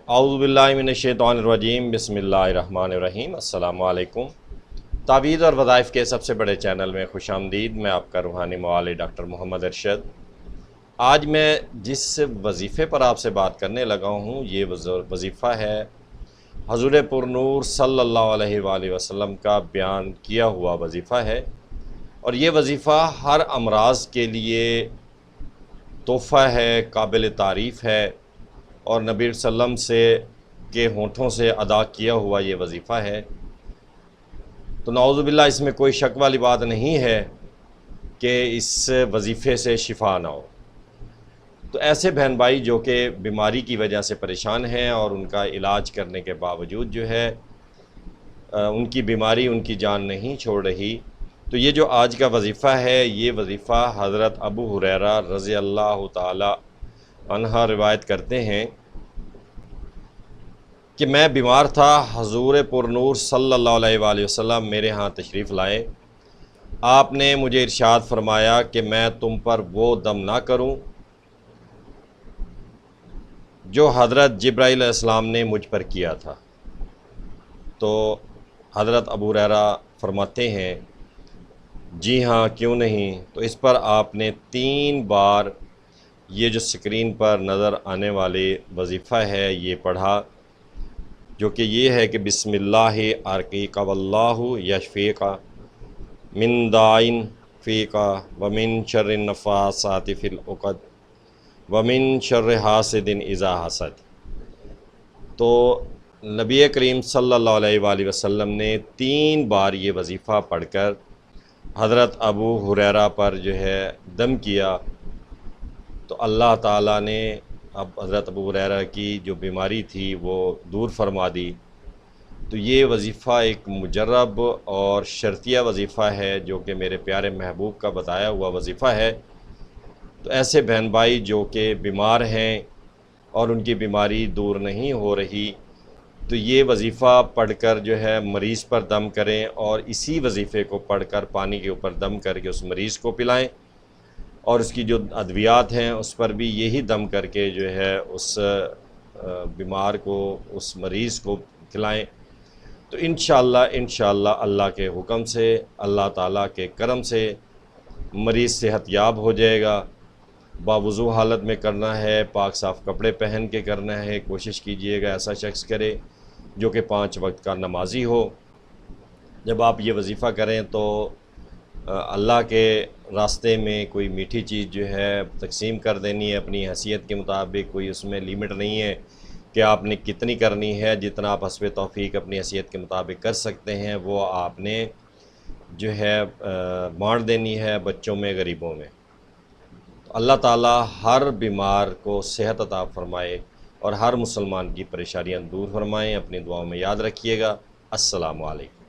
اعوذ باللہ من الشیطان الرجیم بسم اللہ الرحمن الرحیم۔ السلام علیکم۔ تعویذ اور وظائف کے سب سے بڑے چینل میں خوش آمدید۔ میں آپ کا روحانی معالج ڈاکٹر محمد ارشد۔ آج میں جس وظیفے پر آپ سے بات کرنے لگا ہوں یہ وظیفہ ہے حضور پر نور صلی اللہ علیہ وآلہ وسلم کا بیان کیا ہوا وظیفہ ہے، اور یہ وظیفہ ہر امراض کے لیے تحفہ ہے، قابل تعریف ہے، اور نبی صلی اللہ علیہ وسلم سے کے ہونٹوں سے ادا کیا ہوا یہ وظیفہ ہے۔ تو نعوذ باللہ اس میں کوئی شک والی بات نہیں ہے کہ اس وظیفے سے شفا نہ ہو۔ تو ایسے بہن بھائی جو کہ بیماری کی وجہ سے پریشان ہیں اور ان کا علاج کرنے کے باوجود جو ہے ان کی بیماری ان کی جان نہیں چھوڑ رہی، تو یہ جو آج کا وظیفہ ہے یہ وظیفہ حضرت ابو ہریرہ رضی اللہ تعالی عنہ روایت کرتے ہیں کہ میں بیمار تھا، حضور پر نور صلی اللہ علیہ وآلہ وسلم میرے ہاں تشریف لائے۔ آپ نے مجھے ارشاد فرمایا کہ میں تم پر وہ دم نہ کروں جو حضرت جبرائیل علیہ السلام نے مجھ پر کیا تھا۔ تو حضرت ابو ہریرہ فرماتے ہیں جی ہاں کیوں نہیں۔ تو اس پر آپ نے 3 بار یہ جو سکرین پر نظر آنے والے وظیفہ ہے یہ پڑھا، جو کہ یہ ہے کہ بسم اللہ ارقیک واللہ یشفیک من دائن فیک ومن شر النفاثات فی العقد ومن شر حاسد اذا حسد۔ تو نبی کریم صلی اللہ علیہ وآلہ وسلم نے 3 بار یہ وظیفہ پڑھ کر حضرت ابو ہریرہ پر جو ہے دم کیا، تو اللہ تعالیٰ نے اب حضرت ابو ہریرہ کی جو بیماری تھی وہ دور فرما دی۔ تو یہ وظیفہ ایک مجرب اور شرطیہ وظیفہ ہے جو کہ میرے پیارے محبوب کا بتایا ہوا وظیفہ ہے۔ تو ایسے بہن بھائی جو کہ بیمار ہیں اور ان کی بیماری دور نہیں ہو رہی، تو یہ وظیفہ پڑھ کر جو ہے مریض پر دم کریں، اور اسی وظیفے کو پڑھ کر پانی کے اوپر دم کر کے اس مریض کو پلائیں، اور اس کی جو ادویات ہیں اس پر بھی یہی دم کر کے جو ہے اس بیمار کو، اس مریض کو کھلائیں۔ تو انشاءاللہ اللہ کے حکم سے، اللہ تعالیٰ کے کرم سے مریض صحت یاب ہو جائے گا۔ باوضو حالت میں کرنا ہے، پاک صاف کپڑے پہن کے کرنا ہے۔ کوشش کیجئے گا ایسا شخص کرے جو کہ 5 وقت کا نمازی ہو۔ جب آپ یہ وظیفہ کریں تو اللہ کے راستے میں کوئی میٹھی چیز جو ہے تقسیم کر دینی ہے اپنی حیثیت کے مطابق، کوئی اس میں لیمٹ نہیں ہے کہ آپ نے کتنی کرنی ہے، جتنا آپ حسب توفیق اپنی حیثیت کے مطابق کر سکتے ہیں وہ آپ نے جو ہے بانٹ دینی ہے بچوں میں، غریبوں میں۔ اللہ تعالیٰ ہر بیمار کو صحت عطا فرمائے اور ہر مسلمان کی پریشانیاں دور فرمائیں۔ اپنی دعاؤں میں یاد رکھیے گا۔ السلام علیکم۔